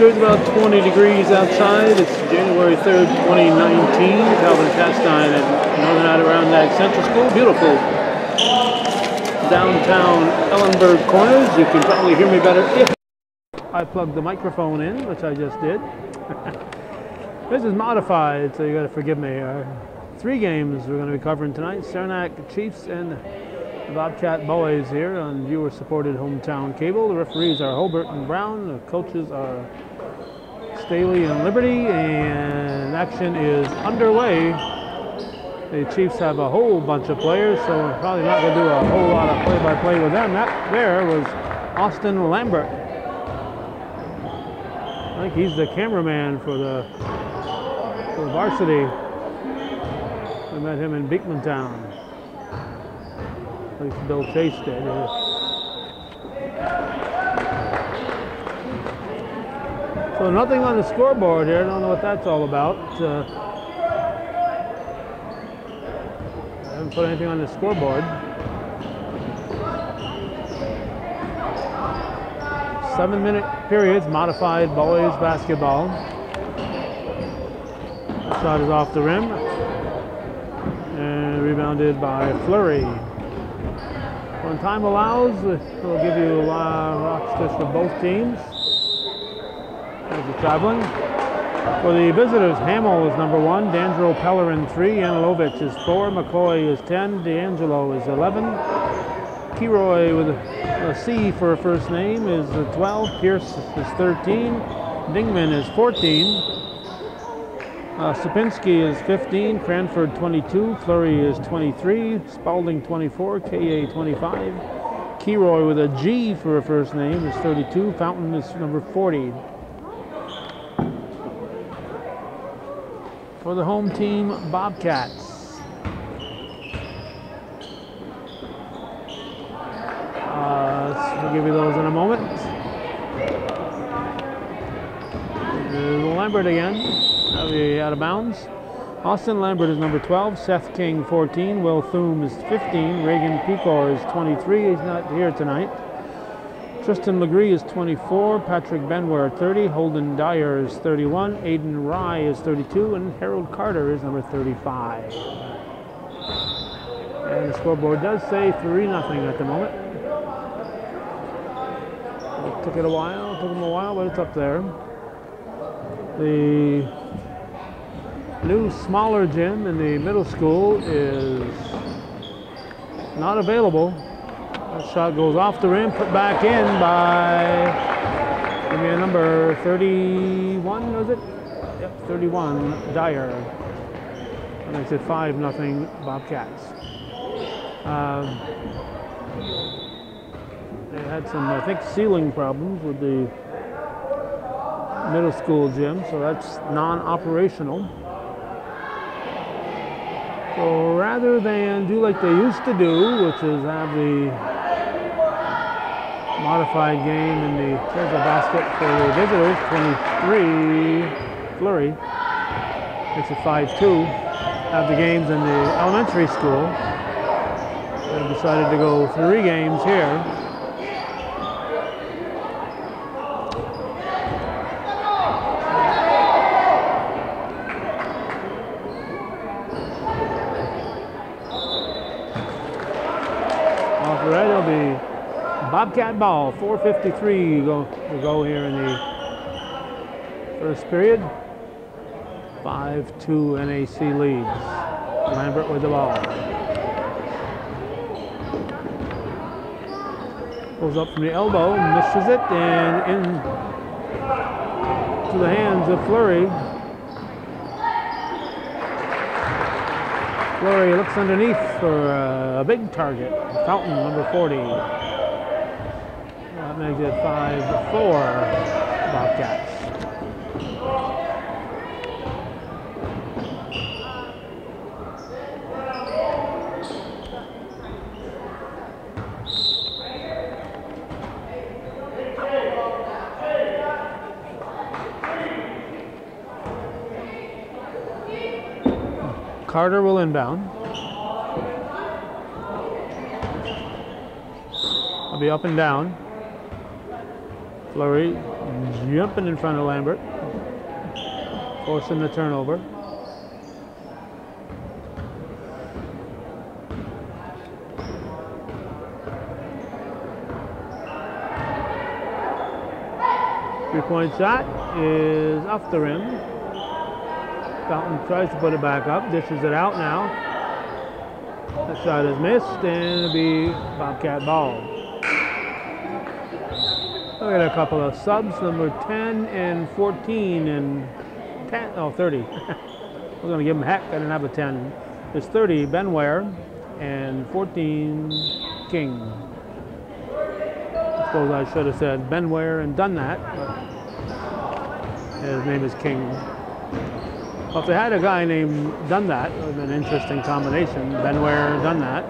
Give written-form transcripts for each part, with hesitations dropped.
temperature is about 20 degrees outside. It's January 3rd, 2019. Calvin Castine at Northern Adirondack Central School. Beautiful downtown Ellenburg Corners. You can probably hear me better if I plug the microphone in, which I just did. This is modified, so you got to forgive me. 3 games we're going to be covering tonight. Saranac Chiefs and the Bobcat boys here on viewer-supported hometown cable. The referees are Hobart and Brown. The coaches are Staley and Liberty, and action is underway. The Chiefs have a whole bunch of players, so we're probably not going to do a whole lot of play-by-play with them. That there was Austin Lambert. I think he's the cameraman for the varsity. We met him in Beekmantown. At least Bill Chase did. So nothing on the scoreboard here. I don't know what that's all about. I haven't put anything on the scoreboard. 7-minute periods, modified boys basketball. The shot is off the rim and rebounded by Fleury. When time allows, we'll give you rocksters for both teams. There's the traveling. For the visitors, Hamill is number 1, D'Angelo Pellerin 3, Anilovich is 4, McCoy is 10, D'Angelo is 11. Keroy with a C for a first name is 12, Pierce is 13, Dingman is 14, Sapinski is 15, Cranford 22, Fleury is 23, Spalding 24, KA 25, Keroy with a G for a first name is 32, Fountain is number 40. For the home team, Bobcats. We'll give you those in a moment. Lambert again, out of bounds. Austin Lambert is number 12, Seth King 14, Will Thum is 15, Reagan Pecor is 23, he's not here tonight. Tristan Legree is 24, Patrick Benware 30, Holden Dyer is 31, Aiden Rye is 32, and Harold Carter is number 35. And the scoreboard does say 3-0 at the moment. It took him a while, but it's up there. The new smaller gym in the middle school is not available. That shot goes off the rim, put back in by, give me a number, 31, was it? Yep, 31, Dyer. That makes it 5-0 Bobcats. They had some, I think, ceiling problems with the middle school gym, so that's non-operational. So rather than do like they used to do, which is have the modified game in the treasure basket for the visitors, 23 Fleury, makes it 5-2, have the games in the elementary school. They decided to go 3 games here. It'll be Bobcat ball, 4:53 to go here in the first period. 5-2 NAC leads. Lambert with the ball. Pulls up from the elbow, misses it, and in to the hands of Fleury. Fleury looks underneath for a big target. Fountain, number 40. That makes it 5-4 Bobcats. Carter will inbound. I'll be up and down. Flurry jumping in front of Lambert, forcing the turnover. Three-point shot is off the rim. Fountain tries to put it back up, dishes it out now. That shot is missed, and it'll be Bobcat ball. We got a couple of subs, number 10 and 14 and 10, oh 30. We're going to give them heck, I didn't have a 10. There's 30, Ben Ware, and 14, King. I suppose I should have said Ben Ware and done that, but his name is King. Well, if they had a guy named Done That, it would have been an interesting combination. Ben Ware, Done That.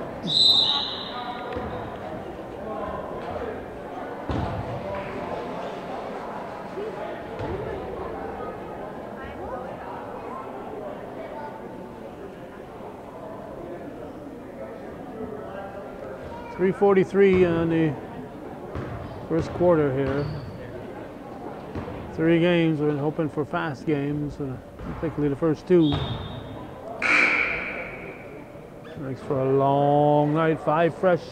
.343 on the first quarter here. 3 games, we've been hoping for fast games, particularly the first 2. Makes for a long night. 5 fresh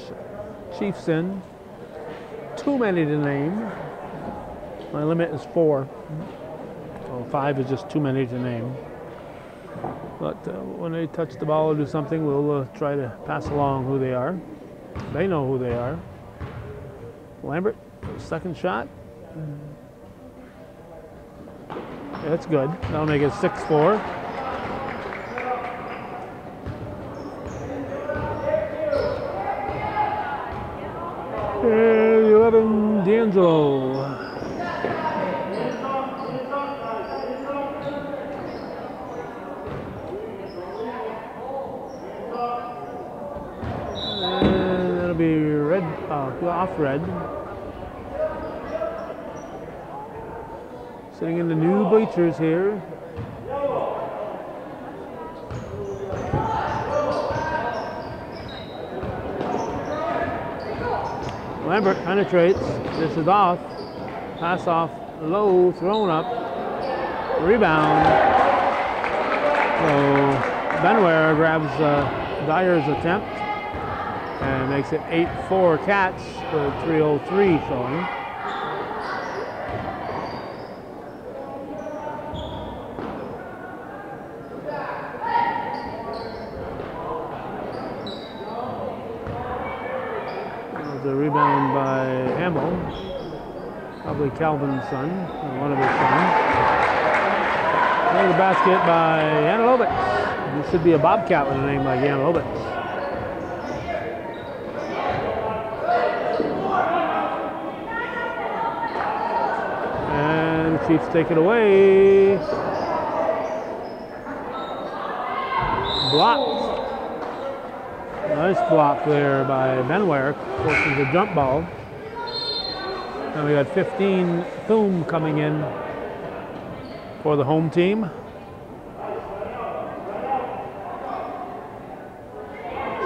Chiefs in. Too many to name. My limit is 4. So 5 is just too many to name. But when they touch the ball or do something, we'll try to pass along who they are. They know who they are. Lambert, second shot. Yeah, that's good. That'll make it 6-4. And 11, D'Angelo. And that'll be red, off red. Sitting in the new bleachers here. Lambert penetrates. This is off. Pass off low, thrown up. Rebound. So Benware grabs Dyer's attempt and makes it 8-4 Cats for 3:03 showing. A rebound by Hamill, probably Calvin's son, or one of his sons. And the basket by Yanolovic. This should be a Bobcat with a name like Yanolovic. And the Chiefs take it away. Blocked. Nice block there by Benware, forces the jump ball. And we got 15 Thum coming in for the home team.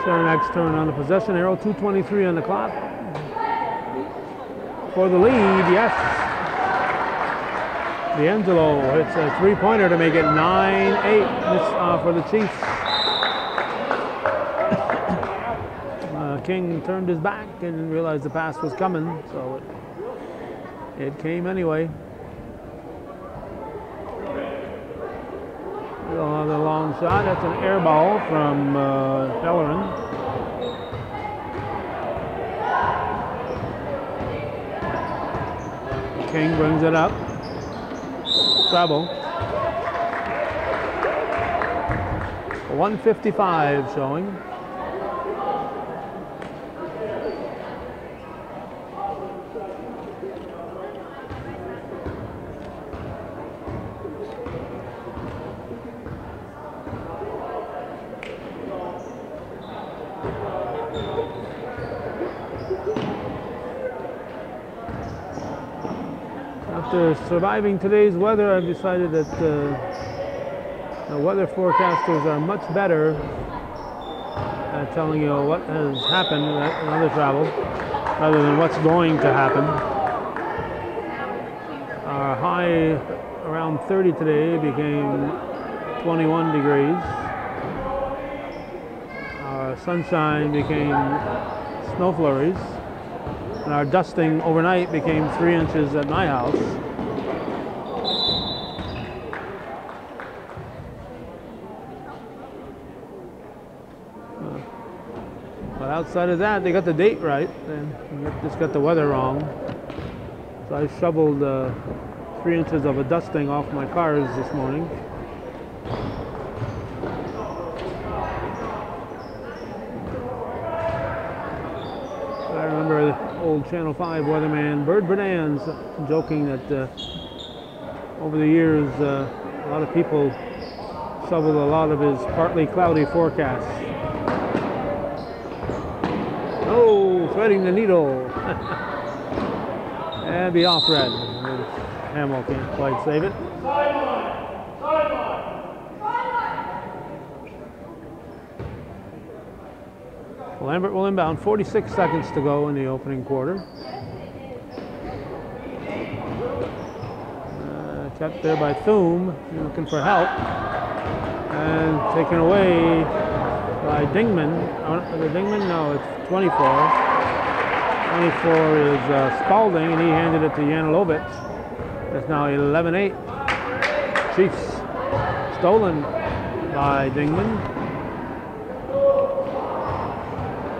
Saranac's turn on the possession arrow, 2:23 on the clock. For the lead, yes. D'Angelo hits a 3-pointer to make it 9-8 for the Chiefs. King turned his back and realized the pass was coming, so it came anyway. Another long shot. That's an air ball from Bellerin. King brings it up. Treble. 1:55 showing. After surviving today's weather, I've decided that the weather forecasters are much better at telling you what has happened in other travel rather than what's going to happen. high around 30 today became 21 degrees. Our sunshine became snow flurries. And our dusting overnight became 3 inches at my house. But outside of that, they got the date right, and just got the weather wrong. So I shoveled 3 inches of a dusting off my cars this morning. I remember the old Channel 5 weatherman Bird Bernan's joking that over the years a lot of people shoveled a lot of his partly cloudy forecasts. Oh, threading the needle. And be off red. Hamill can't quite save it. Lambert will inbound, 46 seconds to go in the opening quarter. Kept there by Thum, looking for help. And taken away by Dingman. Dingman? No, it's 24. 24 is Spalding, and he handed it to Janilovic. It's now 11-8. Chiefs stolen by Dingman.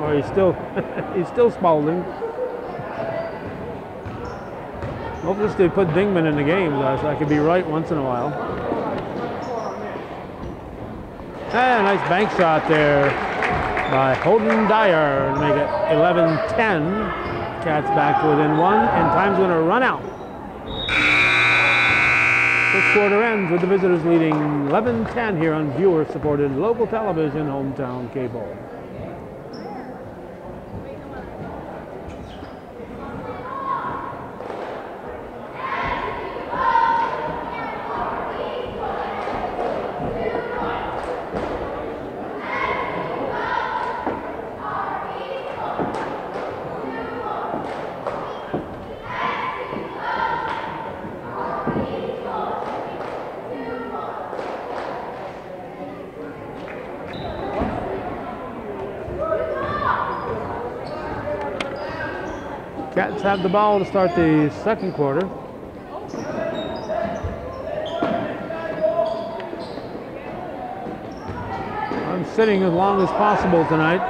Or he's still Spalding. Hopefully they put Dingman in the game, so I could be right once in a while. And a nice bank shot there by Holden Dyer to make it 11-10. Cats back to within 1, and time's going to run out. First quarter ends with the visitors leading 11-10 here on viewer-supported local television, Hometown Cable. Cats have the ball to start the second quarter. I'm sitting as long as possible tonight.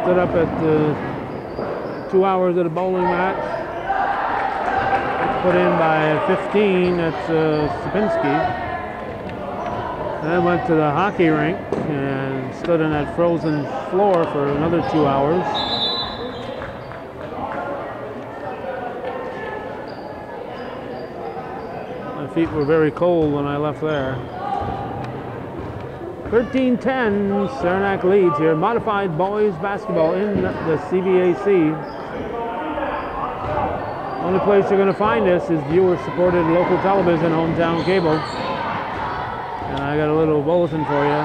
Stood up at 2 hours at a bowling match. Put in by 15 at Sapinski. Then went to the hockey rink and stood on that frozen floor for another 2 hours. Feet were very cold when I left there. 13-10, Saranac leads here. Modified boys basketball in the CVAC. Only place you're going to find this is viewer-supported local television, Hometown Cable. And I got a little bulletin for you.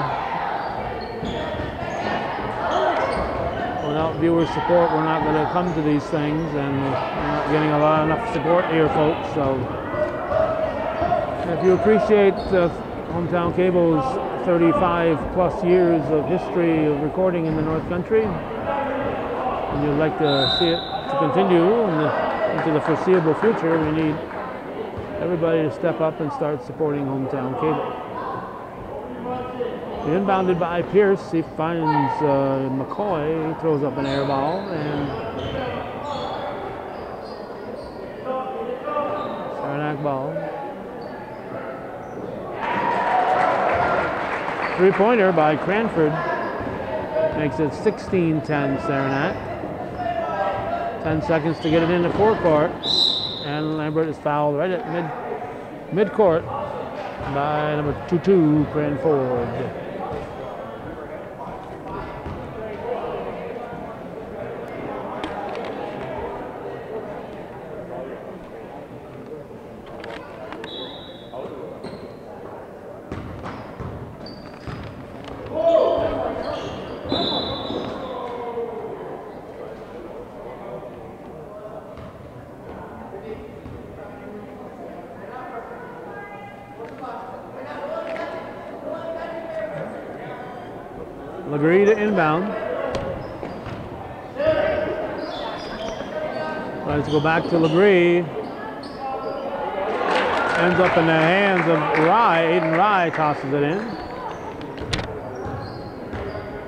Without viewer support, we're not going to come to these things, and we're not getting enough support here, folks. So. If you appreciate Hometown Cable's 35+ years of history of recording in the North Country, and you'd like to see it to continue into the foreseeable future, we need everybody to step up and start supporting Hometown Cable. Inbounded by Pierce, he finds McCoy, he throws up an air ball, and Saranac ball. Three-pointer by Cranford makes it 16-10 Saranac. 10 seconds to get it into forecourt, and Lambert is fouled right at mid-court by number 22 Cranford. Legree to inbound. Tries to go back to Legree. Ends up in the hands of Rye. Aiden Rye tosses it in.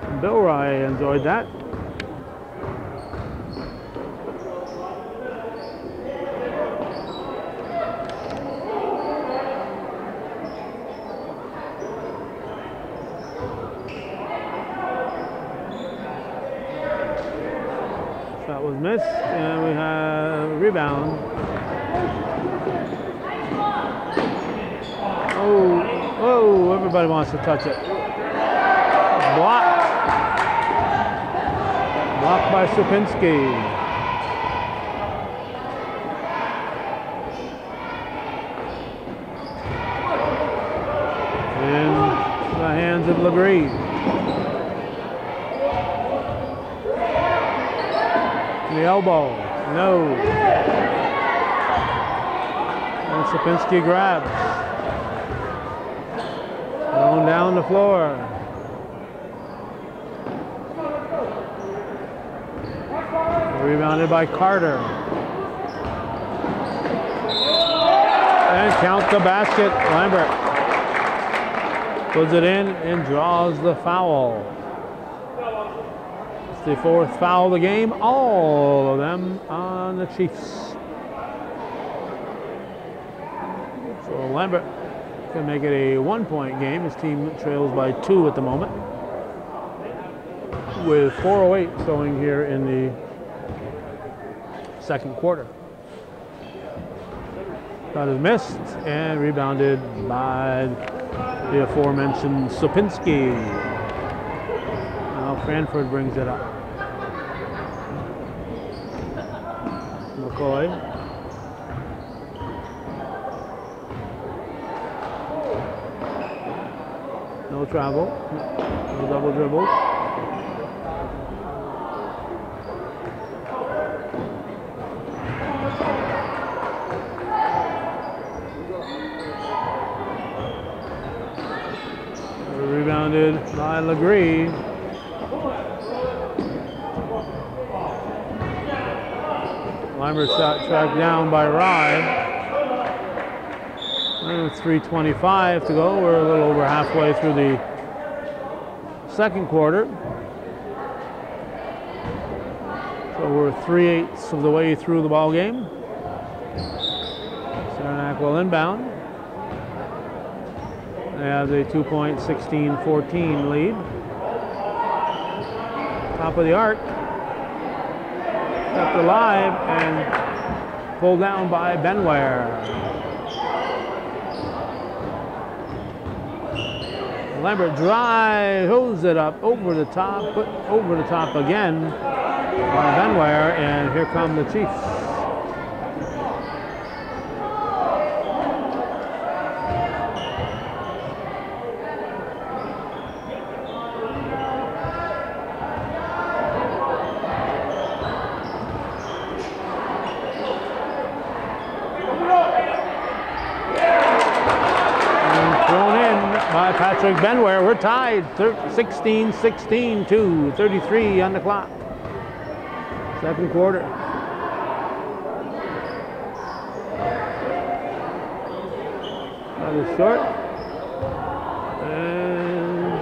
And Bill Rye enjoyed that. That was missed, and we have a rebound. Oh, everybody wants to touch it. Blocked. Blocked by Supinski. In the hands of Legree. The elbow, no. And Supinski grabs. Thrown down the floor. Rebounded by Carter. And count the basket. Lambert puts it in and draws the foul. It's the fourth foul of the game. All of them on the Chiefs. So Lambert can make it a 1-point game. His team trails by 2 at the moment, with 4:08 showing here in the second quarter. That is missed and rebounded by the aforementioned Supinski. Now Cranford brings it up. McCoy. No travel, no double dribble. Rebounded by Legree. Lambert shot tracked down by Rye. 3:25 to go. We're a little over halfway through the second quarter. So we're 3/8 of the way through the ball game. Saranac will inbound. They have a 2-point 16-14 lead. Top of the arc. Kept alive and pulled down by Benware. Lambert drive, hose it up over the top, put over the top again by Benware, and here come the Chiefs. Patrick Benware, we're tied 16-16, 2:33 on the clock. Second quarter. That is short. And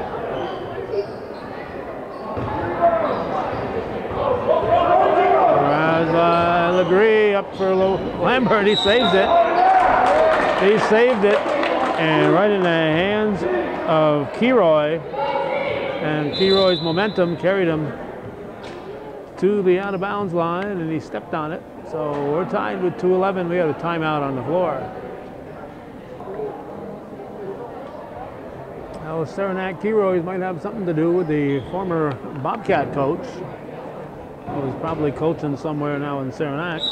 whereas Legree up for Lambert, he saves it. He saved it. And right in the hands of Keroy, and Keroy's momentum carried him to the out of bounds line, and he stepped on it. So we're tied with 2:11. We have a timeout on the floor. Now Saranac Keroy's might have something to do with the former Bobcat coach, who's probably coaching somewhere now in Saranac.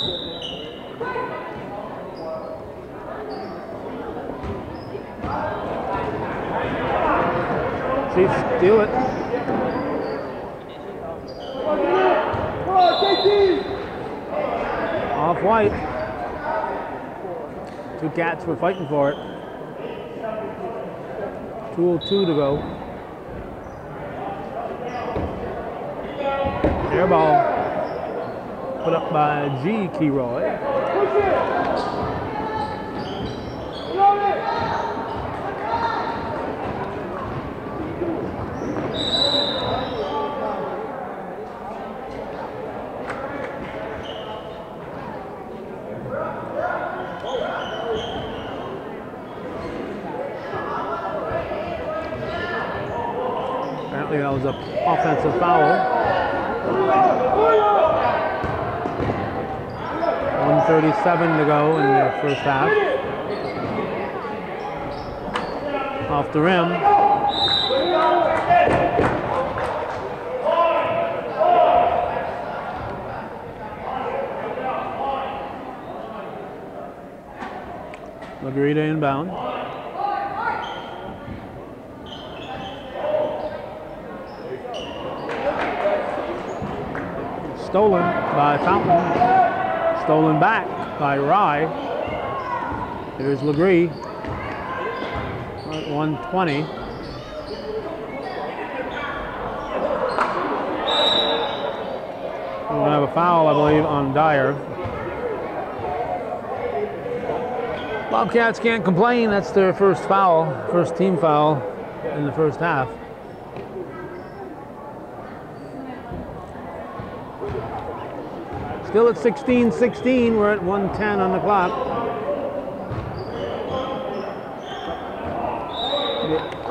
Chiefs steal it. Off white. Two Cats were fighting for it. 2:02 to go. Air ball put up by G. Keyroy. Apparently that was an offensive foul. 1:37 to go in the first half. Off the rim. Lagrita inbound. Stolen by Fountain. Stolen back by Rye. Here's Legree. 120. We're going to have a foul, I believe, on Dyer. Bobcats can't complain. That's their first foul, first team foul in the first half. Still at 16-16, we're at 1:10 on the clock.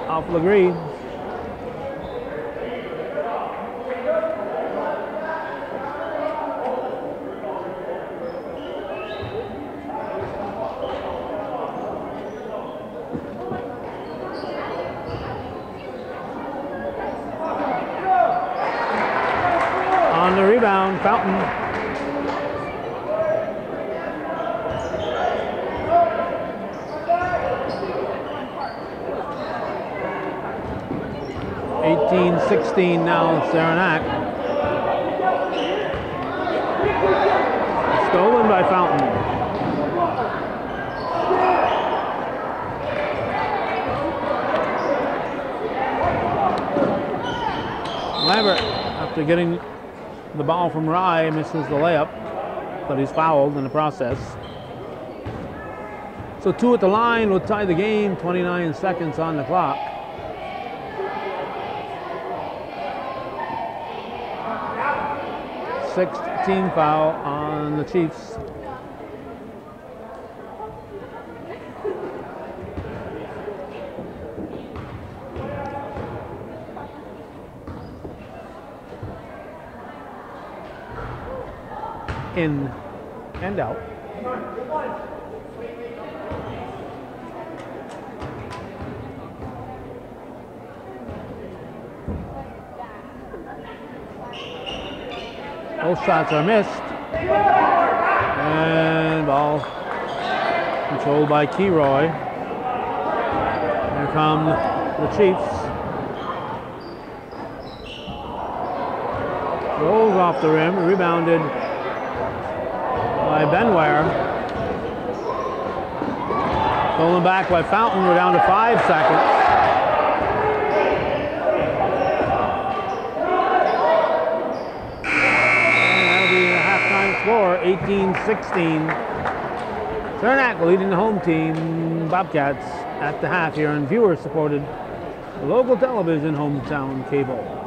Off Legree. On the rebound, Fountain. (18-16) now, Saranac. Stolen by Fountain. Lambert, after getting the ball from Rye, misses the layup, but he's fouled in the process. So 2 at the line will tie the game, 29 seconds on the clock. Sixth team foul on the Chiefs. In and out. Both shots are missed. And ball controlled by Keyroy. Here come the Chiefs. Rolls off the rim, rebounded by Benware. Stolen back by Fountain. We're down to 5 seconds. Score 18-16. Saranac leading the home team, Bobcats, at the half here on viewer-supported local television hometown cable.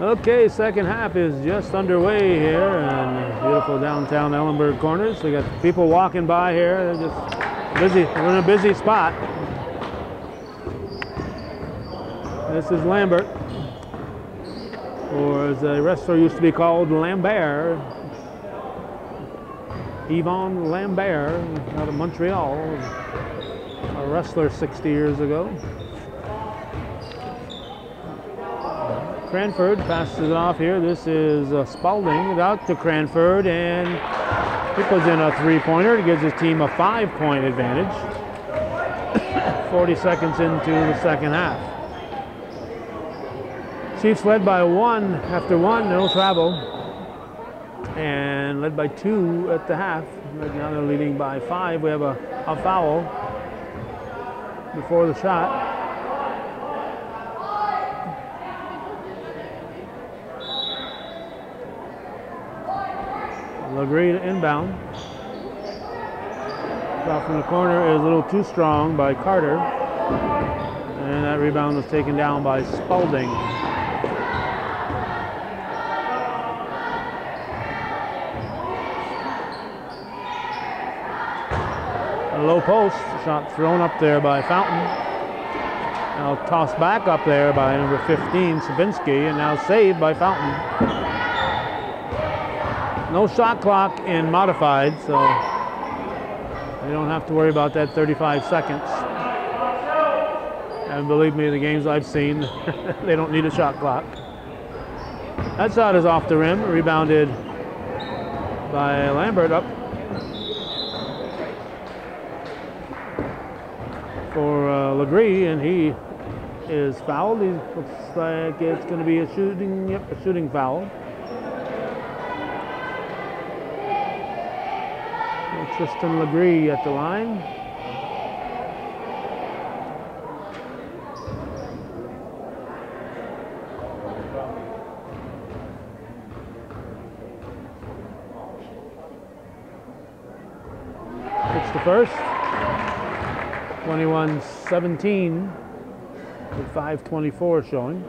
Okay, second half is just underway here in beautiful downtown Ellenburg Corners. We got people walking by here. They're just busy. We're in a busy spot. This is Lambert, or as the wrestler used to be called, Lambert. Yvon Lambert, out of Montreal, a wrestler 60 years ago. Cranford passes it off here. This is Spalding out to Cranford, and he puts in a three-pointer. It gives his team a 5-point advantage. 40 seconds into the second half. Chiefs led by 1 after 1, no travel, and led by 2 at the half. Right now they're leading by 5. We have a foul before the shot. Legree to inbound. Shot from the corner is a little too strong by Carter. And that rebound was taken down by Spalding. A low post, shot thrown up there by Fountain. Now tossed back up there by number 15, Sabinski, and now saved by Fountain. No shot clock in modified, so you don't have to worry about that 35 seconds. And believe me, the games I've seen, they don't need a shot clock. That shot is off the rim, rebounded by Lambert up for Legree, and he is fouled. He looks like it's going to be a shooting foul. Tristan Legree at the line. It's the first. 21-17 with 5:24 showing.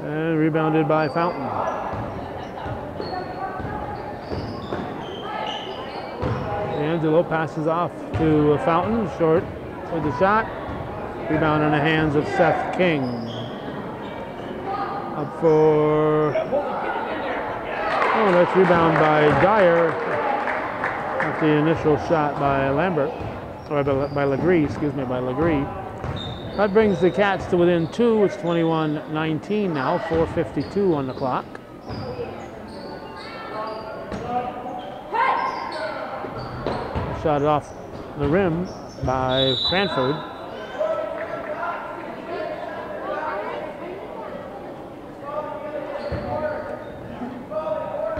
And rebounded by Fountain. Angelo passes off to Fountain, short with the shot. Rebound in the hands of Seth King. Up for, that's rebound by Dyer. That's the initial shot by Lambert, or by Legree, excuse me, by Legree. That brings the Cats to within 2. It's 21-19 now, 4:52 on the clock. Shot off the rim by Cranford.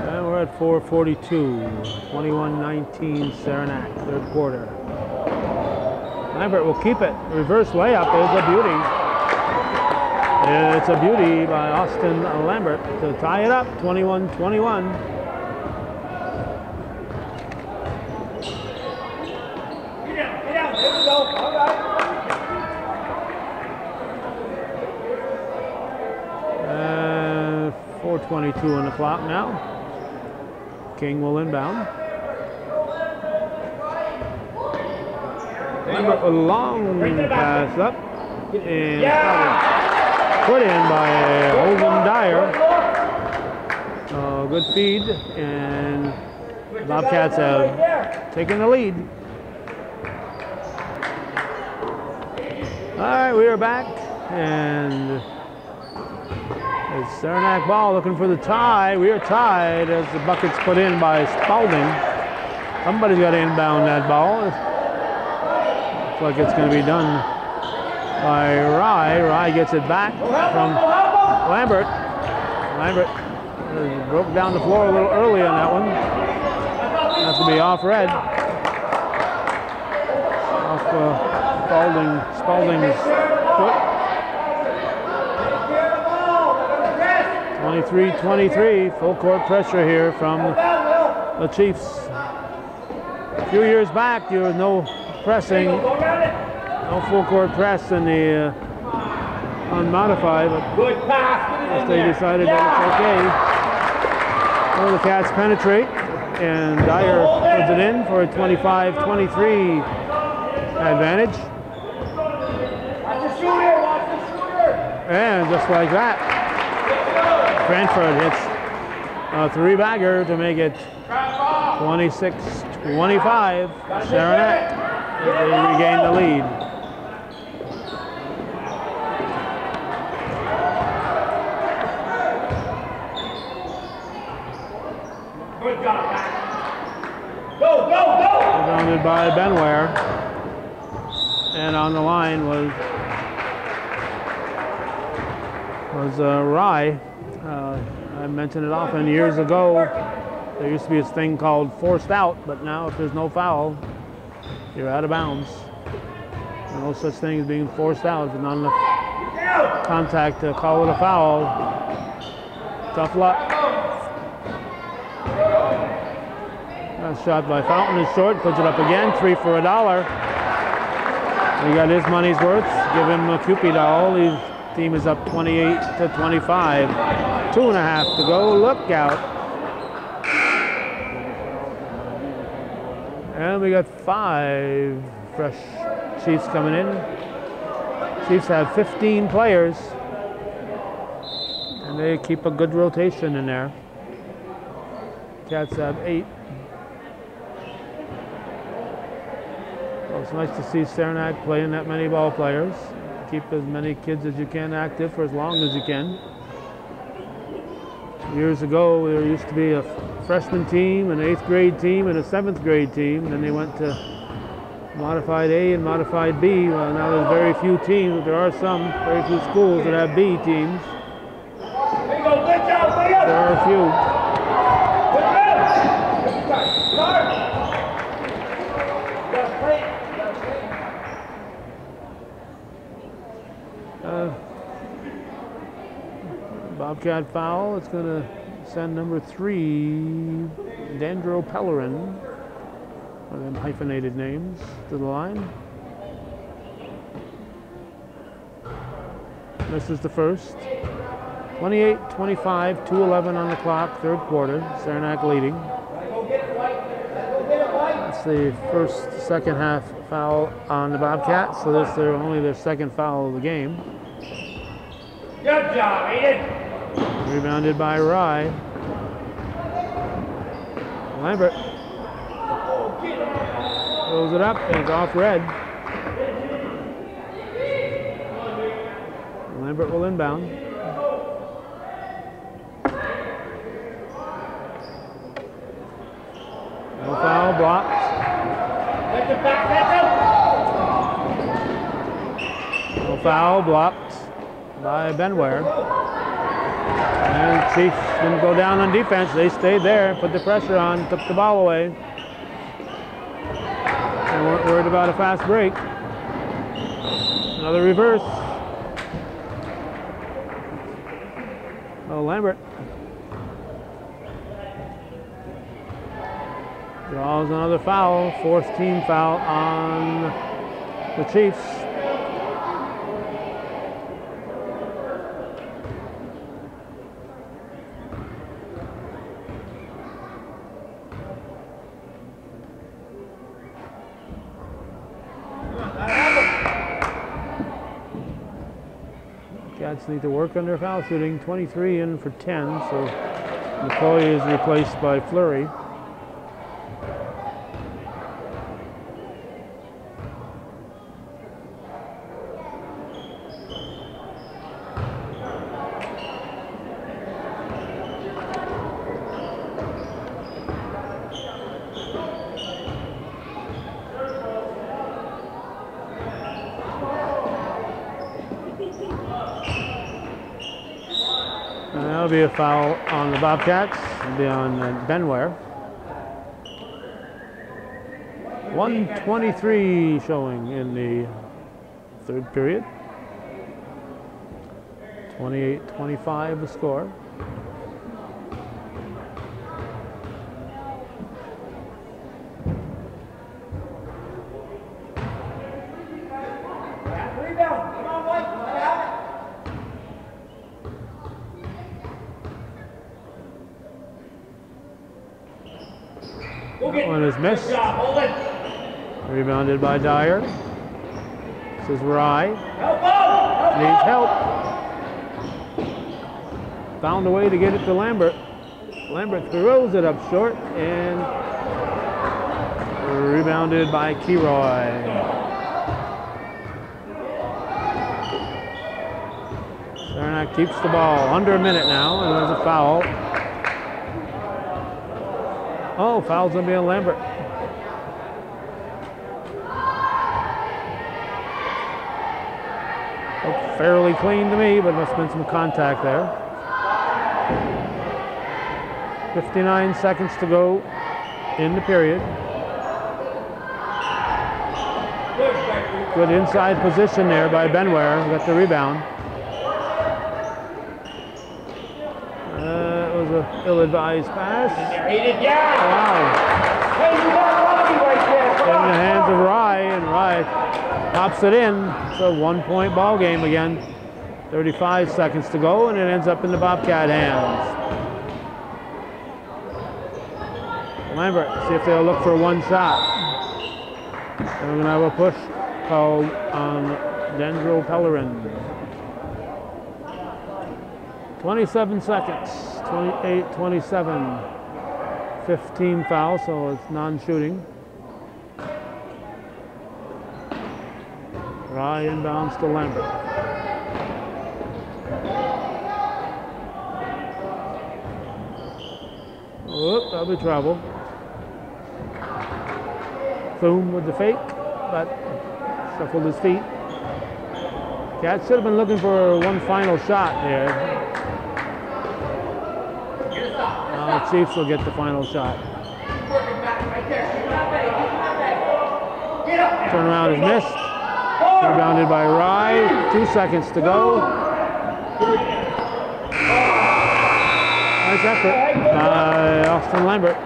And we're at 4:42, 21-19 Saranac, third quarter. Lambert will keep it. Reverse layup is a beauty. It's a beauty by Austin Lambert to tie it up, 21-21. And 4:22 on the clock now. King will inbound. A long pass up and put in by Holden Dyer. Good feed, and Bobcats have taken the lead. All right, we are back, and it's Saranac ball looking for the tie. We are tied as the bucket's put in by Spalding. Somebody's got to inbound that ball. Looks like it's going to be done by Rye. Rye gets it back from Lambert. Lambert broke down the floor a little early on that one. Has to be off red. Off Spalding's foot. 23-23, full court pressure here from the Chiefs. few years back, there was no pressing, no full court press in the unmodified, but they decided that it's okay. So the Cats penetrate, and Dyer puts it in for a 25-23 advantage. And just like that, Cranford hits a three-bagger to make it 26-25. Saranac, they regain the lead. Good job, man. Go, go, go! Rebounded by Benware. And on the line was Rye. I mentioned it often years ago. There used to be this thing called forced out, but now if there's no foul, you're out of bounds. No such thing as being forced out. If it's not enough contact to call it a foul, tough luck. Nice shot by Fountain is short, puts it up again, 3 for $1. He got his money's worth. Give him a Cupid doll. His team is up 28-25. 2.5 to go. Look out. And we got 5 fresh Chiefs coming in. Chiefs have 15 players. And they keep a good rotation in there. Cats have 8. Well, it's nice to see Saranac playing that many ball players. Keep as many kids as you can active for as long as you can. Years ago, there used to be a freshman team, an 8th grade team, and a 7th grade team. Then they went to Modified A and Modified B. Well, now there's very few teams, but there are some, very few schools that have B teams. There are a few. Bobcat foul. It's going to send number 3, Dandro Pellerin, one of them hyphenated names, to the line. This is the first. 28-25, 2:11 on the clock, third quarter. Saranac leading. That's the second half foul on the Bobcats, so this is only their second foul of the game. Good job, Aiden. Rebounded by Rye. Lambert throws it up and it's off red. Lambert will inbound. No foul, blocked. No foul, blocked by Benware. And Chiefs didn't go down on defense. They stayed there, put the pressure on, took the ball away. They weren't worried about a fast break. Another reverse. Oh, Lambert draws another foul, 4th team foul on the Chiefs. Cats need to work on their foul shooting. 23 in for 10, so McCoy is replaced by Fleury. That'll be a foul on the Bobcats. It'll be on Benware. 1:23 showing in the third period. 28-25 the score. That one is missed. Good job, hold it. Rebounded by Dyer. This is Rye. Help out! Needs help. Found a way to get it to Lambert. Lambert throws it up short and rebounded by Keroy. Saranac keeps the ball. Under a minute now, and there's a foul. Oh, foul's gonna be on Lambert. Looked fairly clean to me, but must have been some contact there. 59 seconds to go in the period. Good inside position there by Benware. Got the rebound. It was an ill-advised pass. Wow. In the hands of Rye, and Rye pops it in. It's a one-point ball game again. 35 seconds to go, and it ends up in the Bobcat hands. Lambert, see if they'll look for one shot. And we're going to have a push called on Dendro Pellerin. 27 seconds, 28, 27. 15 foul, so it's non-shooting. Rye inbounds to Lambert. Whoop, that'll be trouble. Boom with the fake, but shuffled his feet. Cats should have been looking for one final shot here. Now the Chiefs will get the final shot. Turnaround is missed. Rebounded by Rye. 2 seconds to go. Nice effort by Austin Lambert.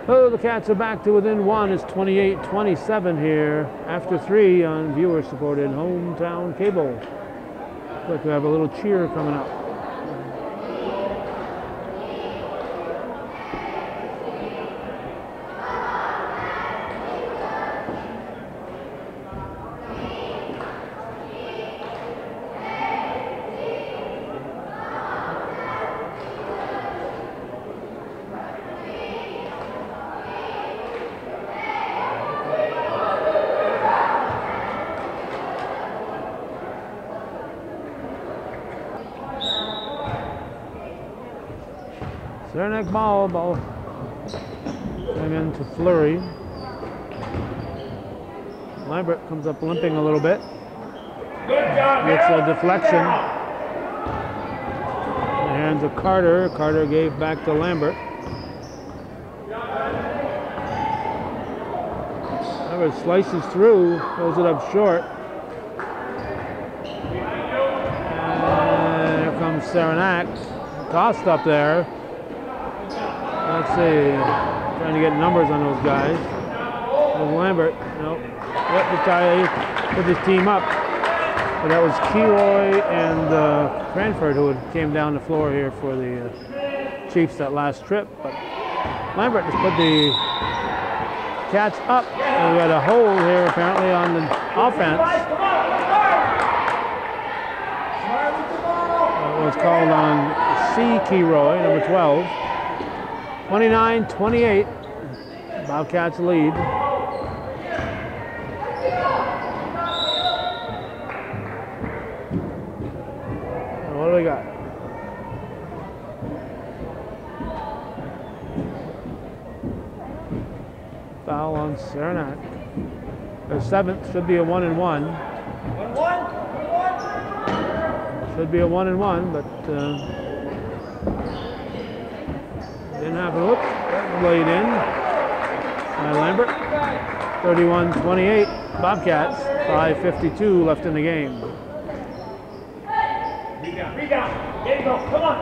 Oh, the Cats are back to within one. It's 28-27 here after 3 on viewer-supported hometown cable. Looks like we have a little cheer coming up. Saranac ball came into Fleury. Lambert comes up limping a little bit. Gets a deflection. In the hands of Carter. Carter gave back to Lambert. Lambert slices through, throws it up short. And here comes Saranac. Tossed up there. Let's see, trying to get numbers on those guys. There's Lambert, nope. Yep, the guy put his team up. But that was Keroy and Cranford who came down the floor here for the Chiefs that last trip. But Lambert just put the Cats up. And we got a hold here apparently on the offense. It was called on C. Keroy, number 12. 29-28, Bobcats lead. And what do we got? Foul on Saranac. Their 7th should be a 1-and-1. Should be a 1-and-1, but didn't happen. Whoops, laid in by Lambert. 31-28, Bobcats. 5:52 left in the game. Rebound. There you go. Come on.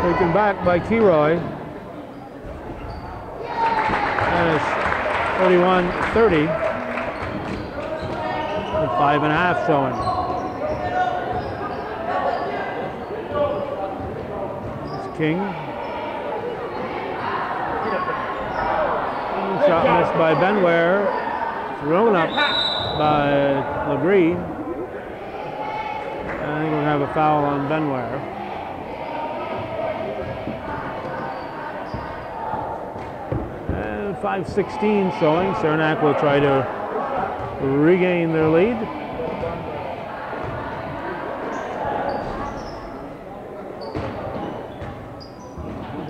Taken back by Keroy. And it's 31-30. 5.5 showing. King. Shot missed by Benware. Thrown up by Legree. I think we're going to have a foul on Benware. And 5:16 showing. Saranac will try to regain their lead.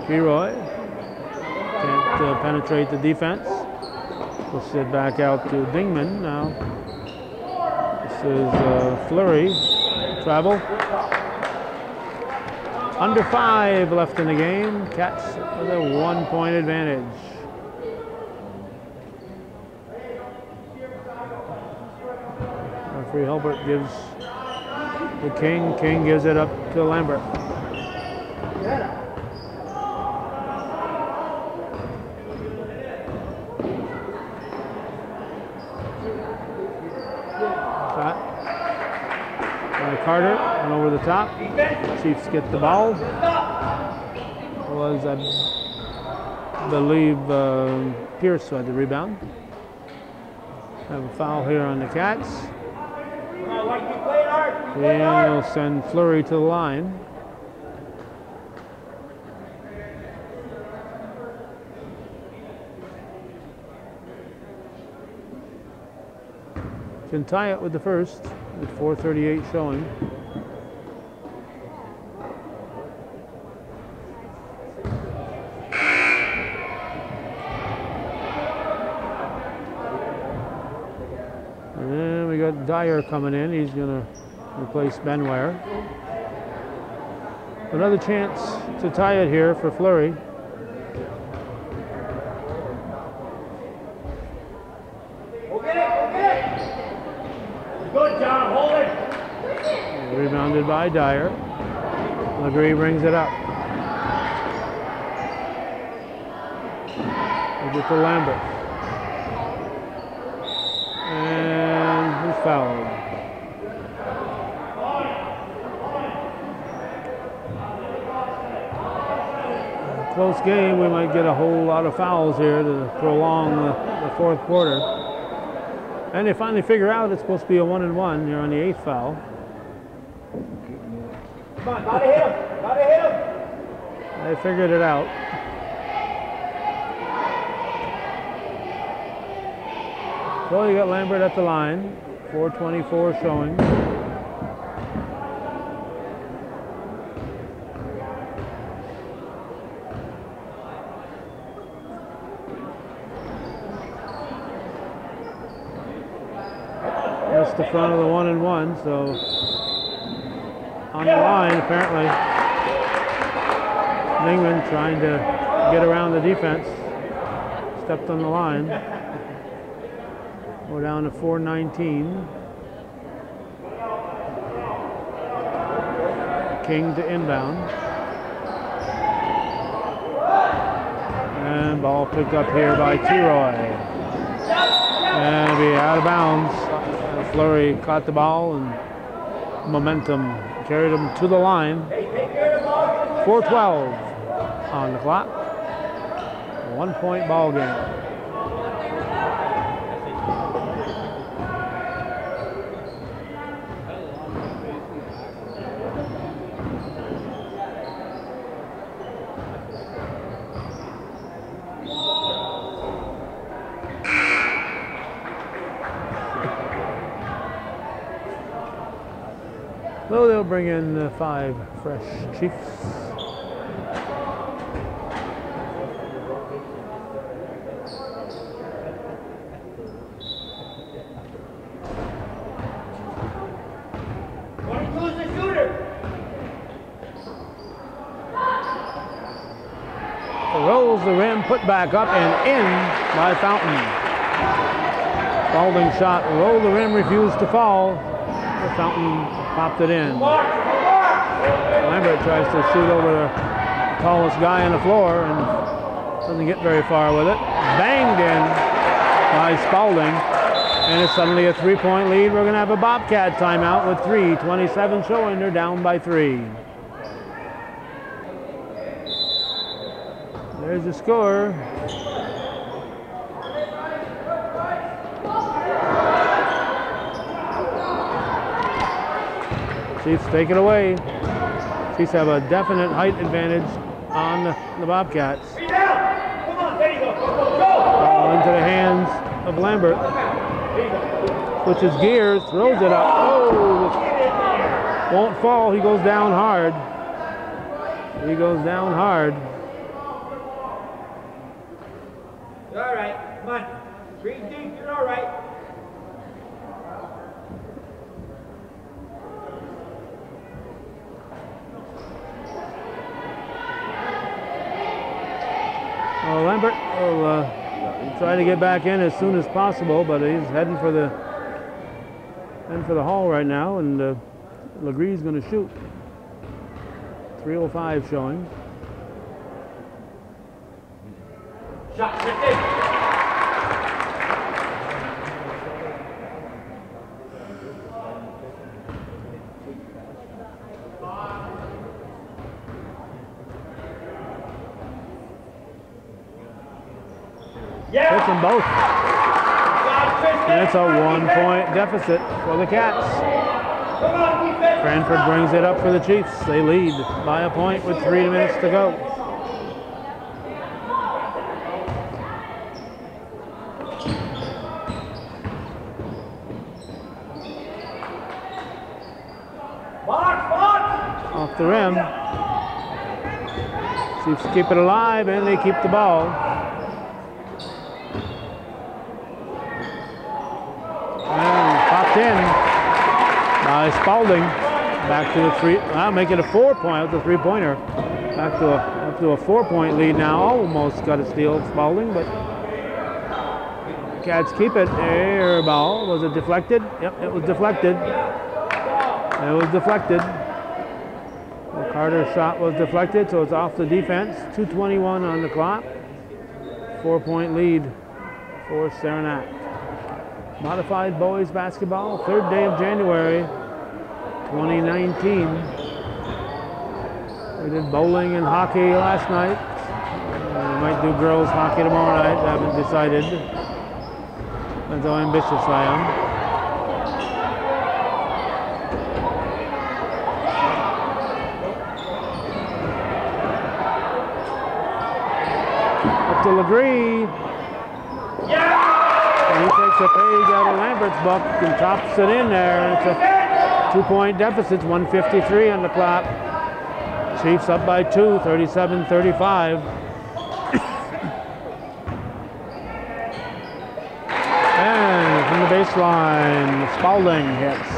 Leroy can't penetrate the defense. We'll sit back out to Dingman now. This is Fleury. Travel. Under 5 left in the game. Cats with a 1-point advantage. Referee Hilbert gives the King. King gives it up to Lambert. Carter and over the top. Chiefs get the ball. Was, I believe, Pierce who had the rebound. Have a foul here on the Cats. And they'll send Fleury to the line. Can tie it with the first. With 4:38 showing. And then we got Dyer coming in. He's going to replace Benware. Another chance to tie it here for Fleury. Good job, hold it. Rebounded by Dyer. Legree brings it up. Give it to Lambert. And he's fouled. Close game. We might get a whole lot of fouls here to prolong the fourth quarter. And they finally figure out it's supposed to be a 1-and-1 here on the 8th foul. Come on, gotta hit him, gotta hit him. They figured it out. So you got Lambert at the line. 4:24 showing. The front of the 1-and-1, so on the line apparently. Dingman trying to get around the defense, stepped on the line. We're down to 4:19. King to inbound. And ball picked up here by T-Roy. And it'll be out of bounds. Fleury caught the ball and momentum carried him to the line. 4:12 on the clock. 1-point ball game. So they'll bring in 5 fresh Chiefs. Who's the shooter? Rolls the rim, put back up and in by Fountain. Spalding shot, rolled the rim, refused to fall. Fountain popped it in. Lambert tries to shoot over the tallest guy on the floor and doesn't get very far with it. Banged in by Spalding. And it's suddenly a 3-point lead. We're going to have a Bobcat timeout with 3:27 showing. They're down by 3. There's the score. Chiefs take it away. Chiefs have a definite height advantage on the Bobcats. Ball into the hands of Lambert. Switches gears, throws it up. Oh! Won't fall. He goes down hard. He goes down hard. All right, come on. Breathe deep, you're all right. Well, Lambert will try to get back in as soon as possible, but he's heading for the hall right now, and Legree's going to shoot. 3:05 showing. Shot, 50. Hits them both. And it's a 1-point deficit for the Cats. Cranford brings it up for the Chiefs. They lead by a point with 3 minutes to go. Off the rim. Chiefs keep it alive, and they keep the ball. And popped in by Spalding. Back to the three. I'll make it a 4-point. That's a 3-pointer. Back to up to a 4-point lead now. Almost got a steal, Spalding, but Cats keep it. Air ball. Was it deflected? Yep, it was deflected. It was deflected. The Carter shot was deflected, so it's off the defense. 2:21 on the clock. 4-point lead for Saranac. Modified boys basketball, 3rd day of January, 2019. We did bowling and hockey last night. We might do girls hockey tomorrow night. I haven't decided. That's how ambitious I am. Up to Legree. And he takes a page out of Lambert's book and chops it in there. It's a 2-point deficit, 1:53 on the clock. Chiefs up by 2, 37-35. And from the baseline, Spalding hits.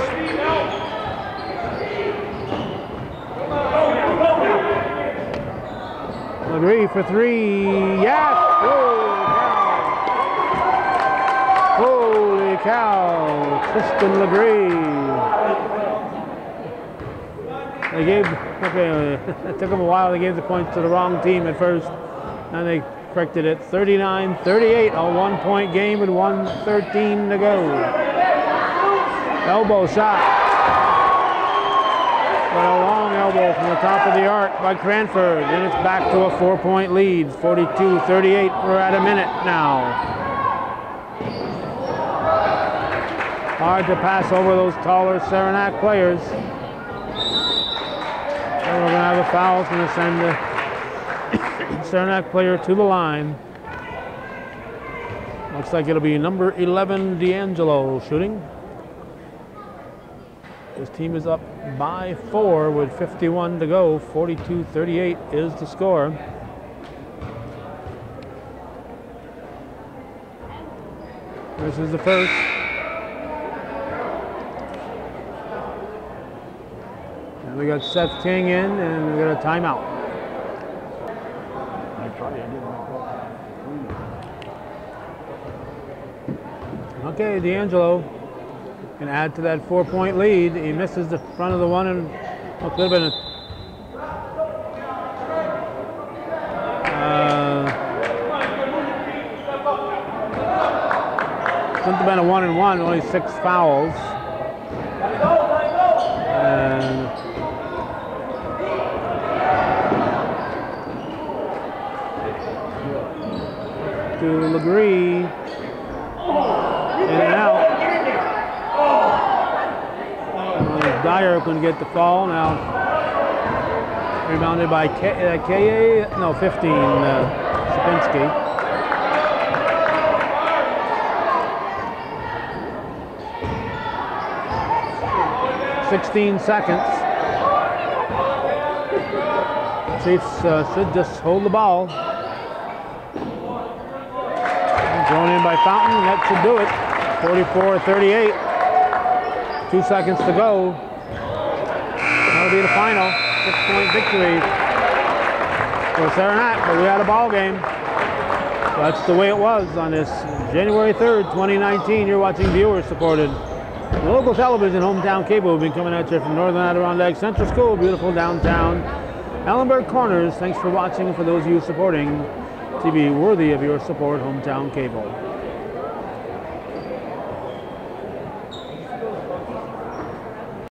Legree for 3. Yes! Holy cow! Tristan Legree. They gave, it took them a while. They gave the points to the wrong team at first, and they corrected it. 39-38, a 1-point game with 1:13 to go. Elbow shot. But a long elbow from the top of the arc by Cranford. Then it's back to a 4-point lead. 42-38. We're at a minute now. Hard to pass over those taller Saranac players. And we're going to have a foul. It's going to send the Saranac player to the line. Looks like it'll be number 11, D'Angelo, shooting. His team is up by 4 with 51 to go. 42-38 is the score. This is the first. And we got Seth King in, and we got a timeout. Okay, D'Angelo can add to that 4-point lead. He misses the front of the one, and well, could have been a couldn't have been a 1-and-1. Only 6 fouls. And to Legree. In and out. Dyer couldn't get the fall. Now rebounded by 15, Sapinski. 16 seconds. Chiefs should just hold the ball. Thrown in by Fountain, that should do it. 44-38. 2 seconds to go. That'll be the final. 6-point victory for Saranac, but we had a ball game. That's the way it was on this January 3rd, 2019. You're watching viewer-supported local television, hometown cable. We've been coming at you from Northern Adirondack Central School, beautiful downtown Ellenburg Corners. Thanks for watching. For those of you supporting TV worthy of your support, hometown cable.